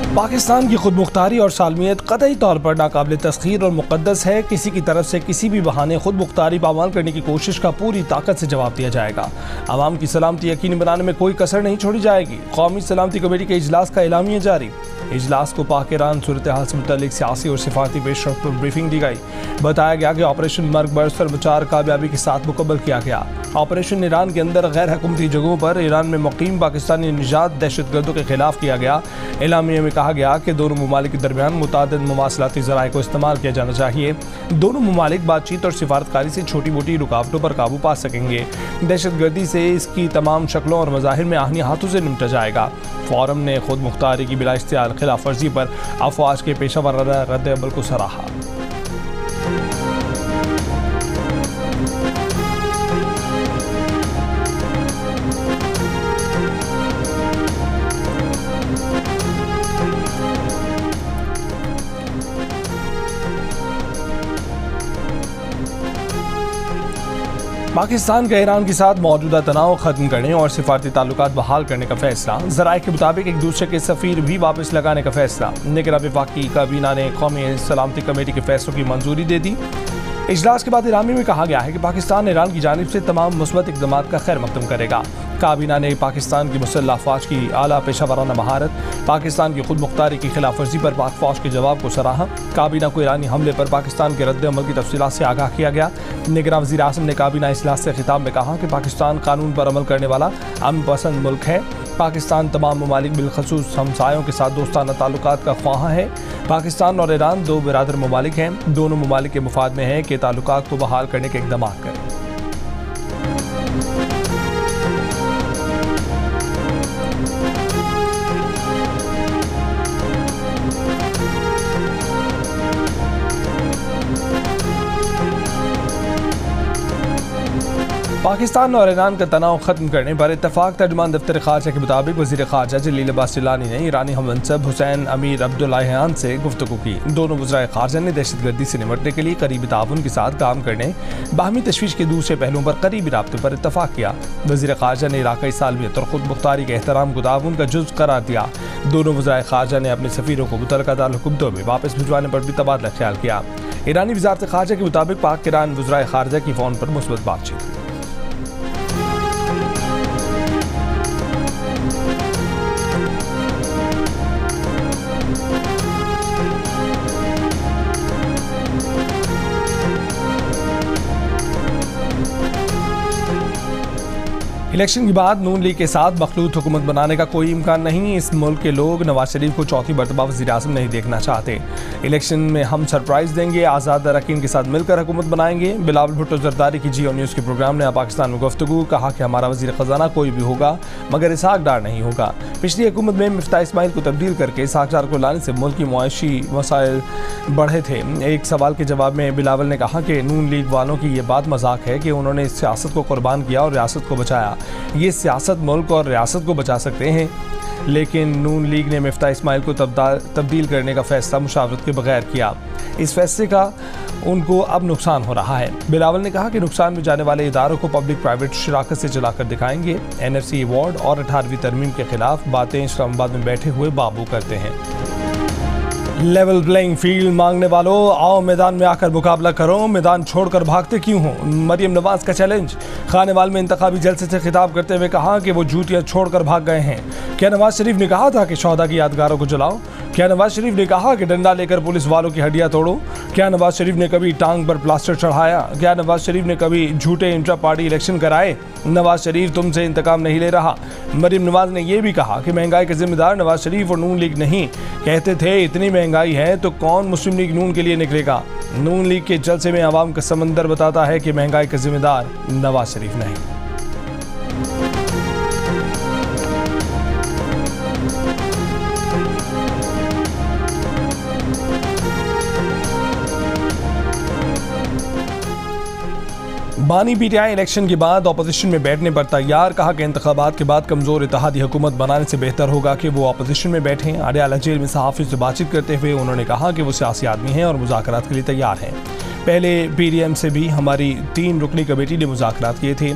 पाकिस्तान की खुदमुख्तारी और सालमियत कतई तौर पर नाकाबिल तस्खीर और मुक़द्दस है। किसी की तरफ से किसी भी बहाने खुदमुख्तारी पामाल करने की कोशिश का पूरी ताकत से जवाब दिया जाएगा। आवाम की सलामती यकीनी बनाने में कोई कसर नहीं छोड़ी जाएगी। कौमी सलामती कमेटी के इजलास का एलामिया जारी। इजलास को पाक ईरान सूरत हाल से मुतल्लिक सियासी और सिफारती पेशरफ्त पर ब्रीफिंग दी गई। बताया गया कि ऑपरेशन मर्ग बरस और बचार कामयाबी के साथ मुकम्मल किया गया। ऑपरेशन ईरान के अंदर गैर हुकूमती जगहों पर ईरान में मुकीम पाकिस्तानी निजात दहशतगर्दों के खिलाफ किया गया। एलामिया में कहा गया कि दोनों ममालिक के दरमियान मुतादिद मुवासलाती ज़राए को इस्तेमाल किया जाना चाहिए। दोनों ममालिक बातचीत और सिफारतकारी से छोटी मोटी रुकावटों पर काबू पा सकेंगे। दहशतगर्दी से इसकी तमाम शक्लों और मज़ाहिर में आहनी हाथों से निपटा जाएगा। फोरम ने खुद मुख्तारी की बिला इख्तियार खिलाफ वर्जी पर अफवाज के पेशा वराना रद्द अमल को सराहा। पाकिस्तान का ईरान के साथ मौजूदा तनाव खत्म करने और सिफारती ताल्लुकात बहाल करने का फैसला। ज़राए के मुताबिक एक दूसरे के सफ़ीर भी वापस लगाने का फैसला। निगरान वफाकी काबीना ने कौमी सलामती कमेटी के फैसलों की मंजूरी दे दी। इजलास के बाद इलामी में कहा गया है कि पाकिस्तान ईरान की जानिब से तमाम मुस्बत इक़दाम का खैर मकदम करेगा। काबीना ने पाकिस्तान की मुसल्लह अफवाज की आला पेशा वराना महारत, पाकिस्तान की खुद मुख्तारी की खिलाफ वर्जी पर पाक फौज के जवाब को सराहा। काबीना को ईरानी हमले पर पाकिस्तान के रद्द अमल की तफसीलात से आगाह किया गया। निगरान वज़ीर आज़म ने काबीना इजलास से खिताब में कहा कि पाकिस्तान कानून पर अमल करने वाला अमन पसंद मुल्क है। पाकिस्तान तमाम ममालिक बिलखसूस हमसायों के साथ दोस्ताना ताल्लुकात का ख्वाह है। पाकिस्तान और ईरान दो बिरादर ममालिक हैं। दोनों ममालिक के मुफाद में है कि ताल्लुकात को बहाल करने के इक़दाम करें। पाकिस्तान और ईरान का तनाव खत्म करने पर इत्तफाक। तर्जुमान दफ्तर खारजा के मुताबिक वज़ीर खारजा जलील अब्बास जिलानी ने ईरानी हममनसब हुसैन अमीर अब्दुल्लाहियान से गुफ्तगू की। दोनों वज़राए खारजा ने दहशतगर्दी से निपटने के लिए करीबी ताउन के साथ काम करने, बाहमी तशवीश के दूसरे पहलुओं पर करीबी राब्ते पर इत्तफाक किया। वज़ीर खारजा ने इलाक़ाई सालमियत और खुद मुख्तारी के एहतराम को ताउन का जुज़ करार दिया। दोनों वज़राए खारजा ने अपने सफ़ीरों को मुतल्लिक़ा दारुल में वापस भिजवाने पर भी तबादला ख्याल किया। ईरानी वज़ारत खारजा के मुताबिक पाक ईरान वज़राए खारजा की फ़ोन पर मुस्बत बातचीत हुई। इलेक्शन के बाद नून लीग के साथ मखलूत हुकूमत बनाने का कोई इम्कान नहीं। इस मुल्क के लोग नवाज शरीफ को चौथी मरतबा वज़ीर आज़म नहीं देखना चाहते। इलेक्शन में हम सरप्राइज देंगे, आज़ाद अरकान के साथ मिलकर हुकूमत बनाएंगे। बिलावल भुट्टो जरदारी की जियो न्यूज़ के प्रोग्राम ने पाकिस्तान में गुफ्तगू। कहा कि हमारा वज़ीर ख़जाना कोई भी होगा मगर इसहाक डार नहीं होगा। पिछली हुकूमत में मिफ्ता इस्माइल को तब्दील करके इसहाक डार को लाने से मुल्क की मुआशी मसाइल बढ़े थे। एक सवाल के जवाब में बिलावल ने कहा कि नून लीग वालों की ये बात मजाक है कि उन्होंने इस सियासत को कुर्बान किया और रियासत को बचाया। ये सियासत मुल्क और रियासत को बचा सकते हैं, लेकिन नून लीग ने मिफ्ता इस्माइल को तब्दील करने का फैसला मुशावरत के बगैर किया। इस फैसले का उनको अब नुकसान हो रहा है। बिलावल ने कहा कि नुकसान में जाने वाले इदारों को पब्लिक प्राइवेट शराकत से चलाकर दिखाएंगे। NFC अवार्ड और 18वीं तरमीम के खिलाफ बातें इस्लामाबाद में बैठे हुए बाबू करते हैं। लेवल प्लेइंग फील्ड मांगने वालों, आओ मैदान में आकर मुकाबला करो, मैदान छोड़कर भागते क्यों हो? मरियम नवाज का चैलेंज। खानेवाल में इंतखाबी जलसे से खिताब करते हुए कहा कि वो जूतियां छोड़कर भाग गए हैं। क्या नवाज शरीफ ने कहा था कि शोहदा की यादगारों को जलाओ? क्या नवाज शरीफ ने कहा कि डंडा लेकर पुलिस वालों की हड्डियां तोड़ो? क्या नवाज शरीफ ने कभी टांग पर प्लास्टर चढ़ाया? क्या नवाज शरीफ ने कभी झूठे इंट्रा पार्टी इलेक्शन कराए? नवाज शरीफ तुमसे इंतकाम नहीं ले रहा। मरियम नवाज ने यह भी कहा कि महंगाई के जिम्मेदार नवाज शरीफ और नून लीग नहीं। कहते थे इतनी महंगाई है तो कौन मुस्लिम लीग नून के लिए निकलेगा? नून लीग के जलसे में आवाम का समंदर बताता है कि महंगाई का जिम्मेदार नवाज शरीफ नहीं। बानी PTI इलेक्शन के बाद अपोजिशन में बैठने पर तैयार। कहा कि इंतखाबात के बाद कमजोर इत्तेहादी हुकूमत बनाने से बेहतर होगा कि वो अपोजिशन में बैठें। अडयाला जेल में सहाफ़ी से बातचीत करते हुए उन्होंने कहा कि वो सियासी आदमी हैं और मुज़ाकरात के लिए तैयार हैं। पहले पीडीएम से भी हमारी 3 रुकनी कमेटी ने मुज़ाकरात किए थे।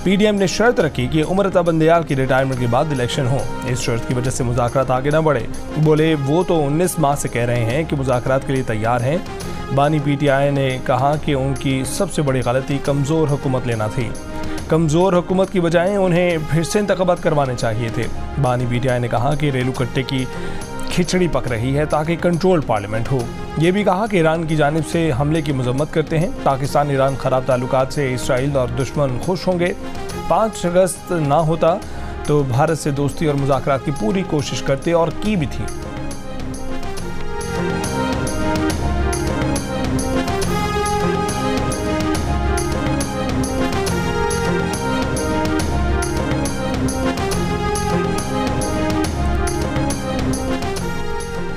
पीडीएम ने शर्त रखी कि उमरता बंदयाल की रिटायरमेंट के बाद इलेक्शन हो। इस शर्त की वजह से मुज़ाकरात आगे न बढ़े। बोले वो तो 19 माह से कह रहे हैं कि मुज़ाकरात के लिए तैयार हैं। बानी पीटीआई ने कहा कि उनकी सबसे बड़ी गलती कमज़ोर हुकूमत लेना थी। कमज़ोर हुकूमत की बजाय उन्हें फिर से इंतखाबात करवाने चाहिए थे। बानी पीटीआई ने कहा कि रेलू कट्टे की खिचड़ी पक रही है ताकि कंट्रोल पार्लियामेंट हो। ये भी कहा कि ईरान की जानिब से हमले की मजम्मत करते हैं। पाकिस्तान ईरान खराब ताल्लुकात से इसराइल और दुश्मन खुश होंगे। 5 अगस्त ना होता तो भारत से दोस्ती और मुज़ाकरात की पूरी कोशिश करते और की भी थी।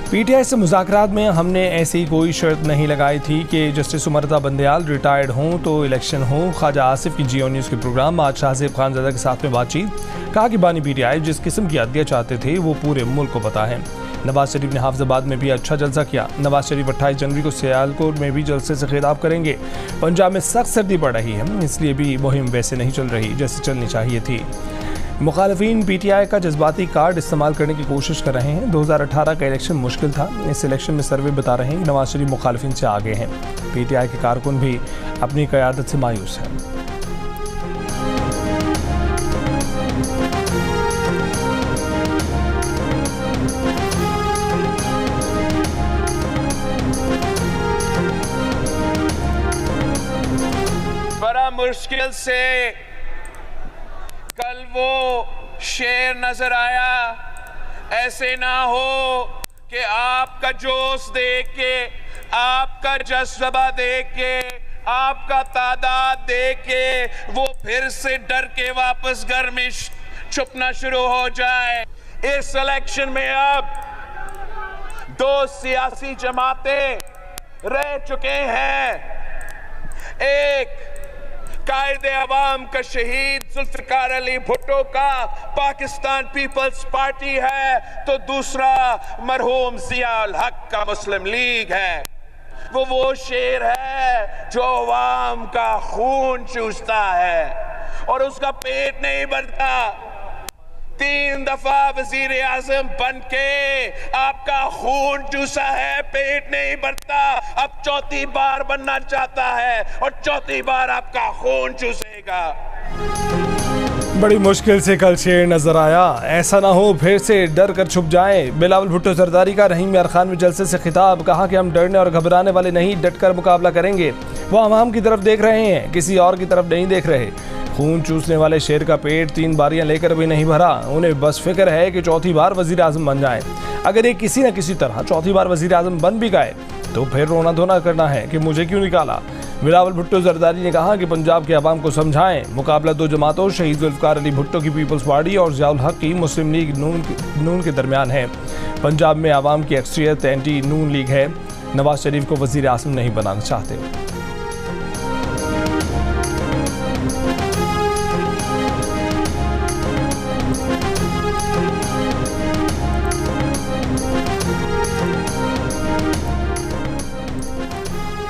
पीटीआई से मुज़ाकरात में हमने ऐसी कोई शर्त नहीं लगाई थी कि जस्टिस उमरता बंदयाल रिटायर्ड हों तो इलेक्शन हो। ख्वाजा आसिफ की जियो न्यूज़ के प्रोग्राम आज शाहज़ेब खानज़ादा के साथ में बातचीत। कहा कि बानी पीटीआई जिस किस्म की अदलिया चाहते थे वो पूरे मुल्क को पता है। नवाज शरीफ ने हाफिजाबाद में भी अच्छा जलसा किया। नवाज शरीफ 28 जनवरी को सियालकोट में भी जलसे से खिताब करेंगे। पंजाब में सख्त सर्दी पड़ रही है, इसलिए भी मुहिम वैसे नहीं चल रही जैसे चलनी चाहिए थी। मुखालिफिन पीटीआई का जज्बाती कार्ड इस्तेमाल करने की कोशिश कर रहे हैं। 2018 का इलेक्शन मुश्किल था। इस इलेक्शन में सर्वे बता रहे हैं कि नवाज शरीफ मुखालिफिन से आगे हैं। पीटीआई के कारकुन भी अपनी क़यादत से मायूस हैं। बड़ा मुश्किल से कल वो शेर नजर आया। ऐसे ना हो कि आपका जोश देख के, आपका जज्बा देख के, आपका तादाद देख के वो फिर से डर के वापस घर में छुपना शुरू हो जाए। इस इलेक्शन में अब 2 सियासी जमातें रह चुके हैं। एक कायदे अवाम का शहीद जुल्फिकार अली भुट्टो का पाकिस्तान पीपल्स पार्टी है, तो दूसरा मरहूम जियाउल हक का मुस्लिम लीग है। वो शेर है जो अवाम का खून चूसता है और उसका पेट नहीं भरता। 3 दफा वजीर आजम बन के आपका खून चूसा है, पेट नहीं भरता। अब 4थी बार बनना चाहता है और 4थी बार आपका खून चूसेगा। बड़ी मुश्किल से कल शेर नजर आया। ऐसा ना हो फिर से डर कर छुप जाए। बिलावल भुट्टो जरदारी का रहीम यार खान में जलसे से खिताब। कहा कि हम डरने और घबराने वाले नहीं, डट कर मुकाबला करेंगे। वो आवाम की तरफ देख रहे हैं, किसी और की तरफ नहीं देख रहे। खून चूसने वाले शेर का पेट 3 बारियां लेकर भी नहीं भरा। उन्हें बस फिक्र है कि 4थी बार वजीर आजम बन जाए। अगर ये किसी न किसी तरह 4थी बार वजीर आजम बन भी गए तो फिर रोना धोना करना है कि मुझे क्यों निकाला। बिलावल भुट्टो जरदारी ने कहा कि पंजाब के अवाम को समझाएं। मुकाबला 2 जमातों शहीद जुल्फिकार अली भुट्टो की पीपल्स पार्टी और जियाउल हक की मुस्लिम लीग नून के दरमियान है। पंजाब में अवाम की अक्सरियत एंटी नून लीग है। नवाज शरीफ को वजीर आजम नहीं बनाना चाहते।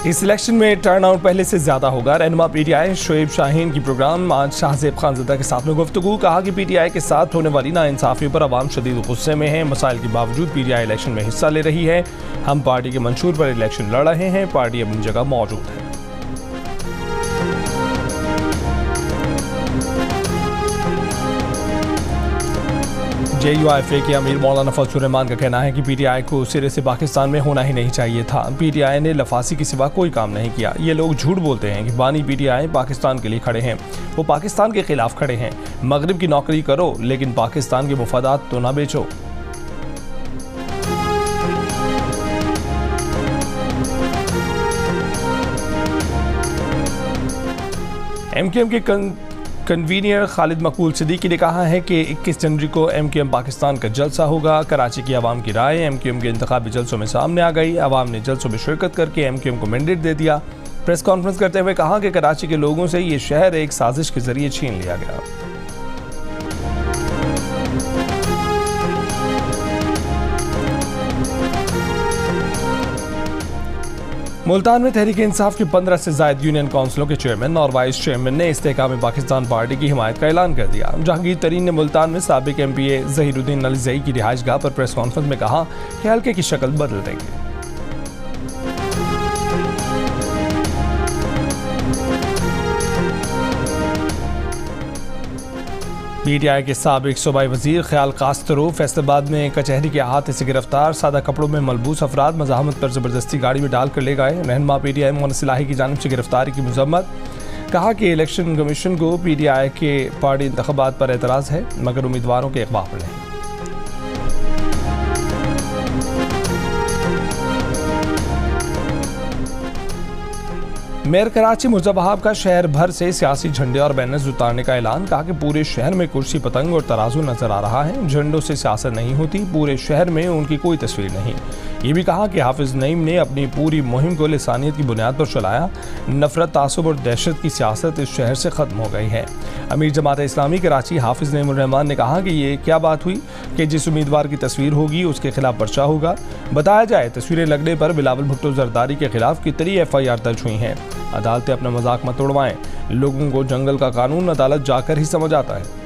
इस इलेक्शन में टर्नआउट पहले से ज्यादा होगा। रहनुमा पीटीआई शोएब शाहीन की प्रोग्राम आज शाहज़ेब खानज़ादा के साथ में गुफ्तगू। कहा कि पीटीआई के साथ होने वाली नाइंसाफी पर अवाम शदीद गुस्से में है। मसाइल के बावजूद पीटीआई इलेक्शन में हिस्सा ले रही है। हम पार्टी के मंशूर पर इलेक्शन लड़ रहे हैं। पार्टी अपनी जगह मौजूद है। JUIFA के अमीर मौलाना फजलुर रहमान का कहना है कि पीटीआई को सिरे से पाकिस्तान में होना ही नहीं चाहिए था। पीटीआई ने लफासी के सिवा कोई काम नहीं किया। ये लोग झूठ बोलते हैं कि बानी पीटीआई पाकिस्तान के लिए खड़े हैं। वो पाकिस्तान के खिलाफ खड़े हैं। मगरिब की नौकरी करो लेकिन पाकिस्तान के मुफादात तो ना बेचो। MQM के कन्वीनियर खालिद मकबूल सिद्दीकी ने कहा है कि 21 जनवरी को MQM पाकिस्तान का जलसा होगा। कराची की आवाम की राय MQM के इंतखाबी जलसों में सामने आ गई। आवाम ने जलसों में शिरकत करके MQM को मैंडेट दे दिया। प्रेस कॉन्फ्रेंस करते हुए कहा कि कराची के लोगों से ये शहर एक साजिश के जरिए छीन लिया गया। मुल्तान में तहरीक इंसाफ के 15 से ज्यादा यूनियन काउंसिलों के चेयरमैन और वाइस चेयरमैन ने इस्तेहकाम पाकिस्तान पार्टी की हिमायत का ऐलान कर दिया। जहांगीर तरीन ने मुल्तान में साबिक MPA ज़हीरुद्दीन अली की रिहाइशगाह पर प्रेस कॉन्फ्रेंस में कहा कि हल्के की शक्ल बदल देंगे। PTI के साबिक सूबाई वजीर ख्याल कास्तरो फैसलाबाद में कचहरी के अहाते से गिरफ्तार सादा कपड़ों में मलबूस अफराद मज़ाहमत पर ज़बरदस्ती गाड़ी में डालकर ले गए। रहनुमा PTI मोहन सिलाही की जानिब से गिरफ्तारी की मजम्मत। कहा कि इलेक्शन कमीशन को PTI के पार्टी इंतखाबात पर एतराज़ है मगर उम्मीदवारों के इकबाल पर नहीं। मेयर कराची मुर्जा वहाब का शहर भर से सियासी झंडे और बैनर्स उतारने का ऐलान। कहा कि पूरे शहर में कुर्सी पतंग और तराजू नजर आ रहा है। झंडों से सियासत नहीं होती, पूरे शहर में उनकी कोई तस्वीर नहीं। ये भी कहा कि हाफिज नईम ने अपनी पूरी मुहिम को लिसानियत की बुनियाद पर चलाया। नफरत, तासुब और दहशत की सियासत इस शहर से खत्म हो गई है। अमीर जमात इस्लामी कराची हाफिज नईमुर रहमान ने कहा कि ये क्या बात हुई कि जिस उम्मीदवार की तस्वीर होगी उसके खिलाफ पर्चा होगा। बताया जाए तस्वीरें लगने पर बिलावल भुट्टो जरदारी के खिलाफ कितनी FIR दर्ज हुई हैं। अदालतें अपना मजाक मत उड़वाएं। लोगों को जंगल का कानून अदालत जाकर ही समझ आता है।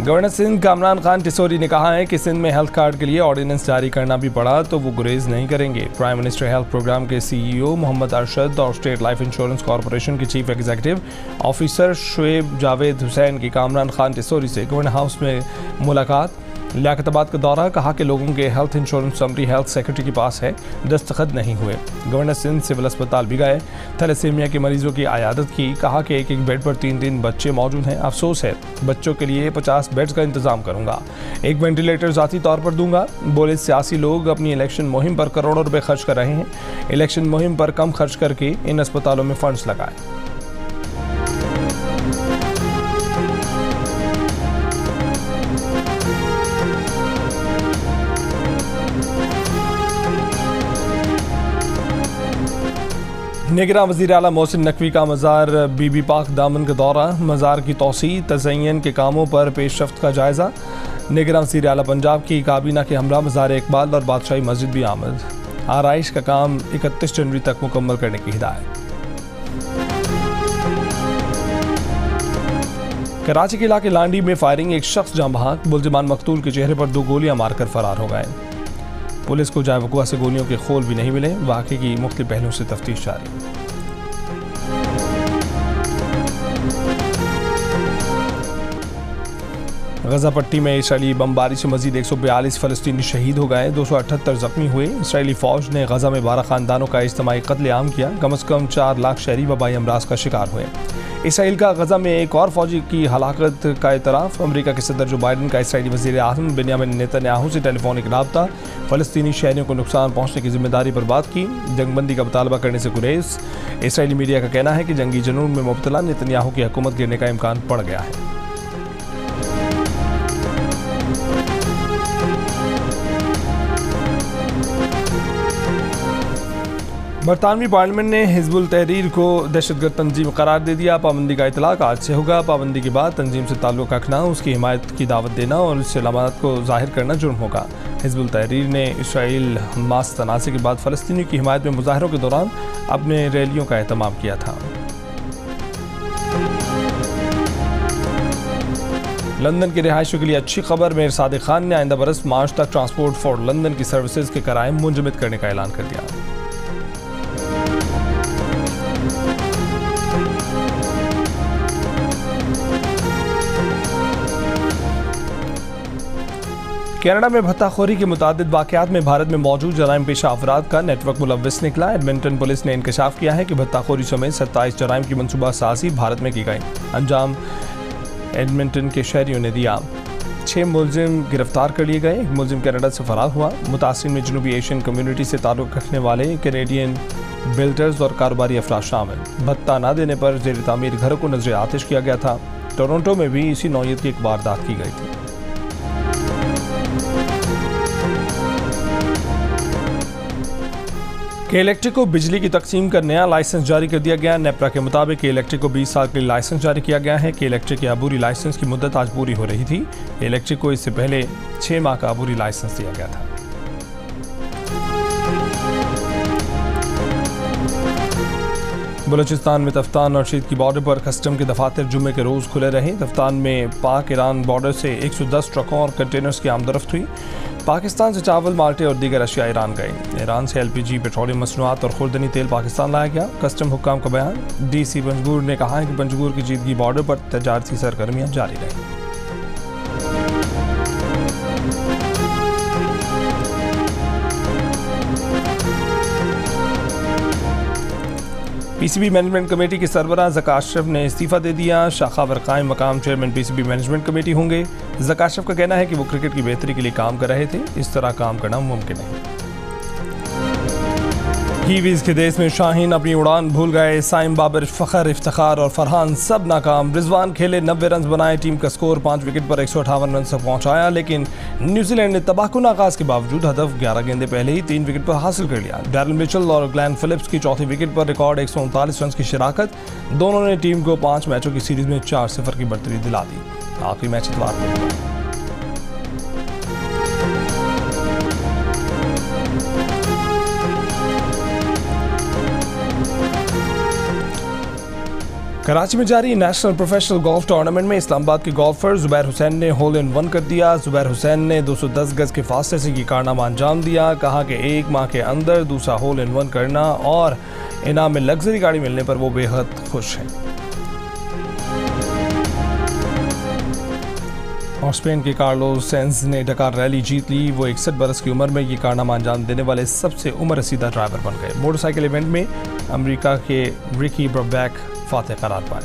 गवर्नर सिंध कामरान खान टिसोरी ने कहा है कि सिंध में हेल्थ कार्ड के लिए ऑर्डिनेंस जारी करना भी पड़ा तो वो गुरेज नहीं करेंगे। प्राइम मिनिस्टर हेल्थ प्रोग्राम के CEO मोहम्मद अरशद और स्टेट लाइफ इंश्योरेंस कॉरपोरेशन के chief executive officer Shoaib Javed Hussain की कामरान खान टिसोरी से गवर्नर हाउस में मुलाकात। लियाकताबाद का दौरा। कहा कि लोगों के health insurance summary health secretary के पास है, दस्तखत नहीं हुए। गवर्नर सिंध सिविल अस्पताल भी गए, थैलेसीमिया के मरीजों की आयादत की। कहा कि एक बेड पर 3 बच्चे मौजूद हैं। अफसोस है, बच्चों के लिए 50 बेड्स का इंतजाम करूंगा। एक वेंटिलेटर ज़ाती तौर पर दूंगा। बोले सियासी लोग अपनी इलेक्शन मुहिम पर करोड़ों रुपए खर्च कर रहे हैं। इलेक्शन मुहिम पर कम खर्च करके इन अस्पतालों में फंड्स लगाएं। निगरान वज़ीर आला मोहसिन नकवी का मज़ार बीबी पाक दामन का दौरा। मज़ार की तौसी तज़य्यन के कामों पर पेशरफ्त का जायज़ा। निगरान वज़ीर आला पंजाब की काबीना के हमरा मज़ार इकबाल और बादशाही मस्जिद भी आमद। आराइश का काम 31 जनवरी तक मुकम्मल करने की हिदायत। कराची के इलाके लांडी में फायरिंग, एक शख्स जाँ बहक। मुलजिमान मकतूल के चेहरे पर 2 गोलियां मारकर फरार हो गए। पुलिस को जाए वक़ुआ से गोलियों के खोल भी नहीं मिले। वाक़े की मुख्तलिफ पहलुओं से तफ्तीश जारी। गजा पट्टी में इसराइली बमबारी से मजीद 142 फ़लस्तीनी शहीद हो गए, 278 जख्मी हुए। इसराइली फ़ौज ने गजा में 12 ख़ानदानों का इज्तिमाई कत्लेआम किया। कम अज़ कम 4 लाख शहरी वबाई अमराज का शिकार हुए। इसराइल का गजा में एक और फौजी की हलाकत का एतराफ़। अमेरिका के सदर जो बाइडन का इसराइली वज़ीर आज़म बेंयामिन नेतन्याहू से टेलीफोनिक राब्ता। फ़लस्तीनी शहरियों को नुकसान पहुँचने की जिम्मेदारी पर बात की। जंगबंदी का मुतालबा करने से गुरेज। इसराइली मीडिया का कहना है कि जंगी जुनून में मुब्तला नेतन्याहू की हुकूमत गिरने का इम्कान पड़ गया है। बरतानवी पार्लियामेंट ने हिजबुल तहरीर को दहशतगर्द तंजीम करार दे दिया। पाबंदी का इतलाक आज से होगा। पाबंदी के बाद तंजीम से ताल्लुक़ रखना, उसकी हिमायत की दावत देना और उससे अलामत को जाहिर करना जुर्म होगा। हिजबुल तहरीर ने इसराइल हमास तनाज़े के बाद फ़लस्तीनियों की हिमायत में मुजाहरों के दौरान अपने रैलियों का एहतमाम किया था। लंदन के रिहायशियों के लिए अच्छी खबर। मेयर सादिक खान ने आइंदा बरस मार्च तक ट्रांसपोर्ट फॉर लंदन की सर्विसेज के किराए मुंजमद करने का ऐलान कर दिया। कनाडा में भत्ताखोरी के मुतादिद वाक़यात में भारत में मौजूद जराइम पेशा अफराद का नेटवर्क मुलव्वस निकला। एडमिंटन पुलिस ने इंकशाफ किया है कि भत्ताखोरी समेत 27 जराइम की मनसूबा साजी भारत में की गई। अंजाम एडमिंटन के शहरियों ने दिया। 6 मुलजिम गिरफ्तार कर लिए गए। एक मुलजिम कनाडा से फरार हुआ। मुतासिर में जनूबी एशियन कम्युनिटी से ताल्लुक़ रखने वाले कैनेडियन बिल्डर्स और कारोबारी अफराद शामिल। भत्ता न देने पर ज़ेर तामीर घरों को नजर आतिश किया गया था। टोरंटो में भी इसी नौयत की एक वारदात की गई थी। के इलेक्ट्रिक को बिजली की तकसीम का नया लाइसेंस जारी कर दिया गया। नेपरा के मुताबिक के इलेक्ट्रिक को 20 साल के लिए लाइसेंस जारी किया गया है। के इलेक्ट्रिक के अबूरी लाइसेंस की मुद्दत आज पूरी हो रही थी। के इलेक्ट्रिक को इससे पहले 6 माह का अबूरी लाइसेंस दिया गया था। बलूचिस्तान में तफ्तान और शीत की बॉर्डर पर कस्टम के दफातर जुम्मे के रोज़ खुले रहे। तफ्तान में पाक ईरान बॉर्डर से 110 ट्रकों और कंटेनर्स की आमदरफ्त हुई। पाकिस्तान से चावल, माल्टे और दीगर अशिया ईरान गए। ईरान से LPG, पेट्रोलियम मसनूआत और खुर्दनी तेल पाकिस्तान लाया गया। कस्टम हुक्काम का बयान। DC पंजगुर ने कहा है कि पंजगुर की जीदगी बॉर्डर पर तजारती सरगर्मियाँ जारी रहीं। PCB मैनेजमेंट कमेटी के सरबराह ज़का अशरफ ने इस्तीफ़ा दे दिया। शाखा वरक़ाए मकाम चेयरमैन PCB मैनेजमेंट कमेटी होंगे। ज़का अशरफ का कहना है कि वो क्रिकेट की बेहतरी के लिए काम कर रहे थे, इस तरह काम करना मुमकिन है। कीवीज़ के देश में शाहीन अपनी उड़ान भूल गए। साइम, बाबर, फ़खर, इफ्तिखार और फरहान सब नाकाम। रिजवान खेले, 90 रन बनाए। टीम का स्कोर 5 विकेट पर 158 रन तक पहुंचाया, लेकिन न्यूजीलैंड ने तबाहकुन आगाज के बावजूद हदफ 11 गेंदे पहले ही 3 विकेट पर हासिल कर लिया। डैरल मिचेल और ग्लेन फिलिप्स की चौथी विकेट पर रिकॉर्ड 139 रन की शिराकत। दोनों ने टीम को 5 मैचों की सीरीज में 4-0 की बढ़तरी दिला दी। आखिरी मैच इतवार को होगा। कराची में जारी नेशनल प्रोफेशनल गोल्फ टूर्नामेंट में इस्लामाबाद के गोल्फर जुबैर हुसैन ने होल इन वन कर दिया। जुबैर हुसैन ने 210 गज के फासले से ये कारनामा अंजाम दिया। कहा कि 1 माह के अंदर दूसरा होल इन वन करना और इनाम में लग्जरी गाड़ी मिलने पर वो बेहद खुश हैं। और स्पेन के कार्लोस सेंज ने डकार रैली जीत ली। वो 61 बरस की उम्र में ये कारनामा अंजाम देने वाले सबसे उम्र रसीदा ड्राइवर बन गए। मोटरसाइकिल इवेंट में अमेरिका के रिकी ब्रबैक फातेह करार पाए।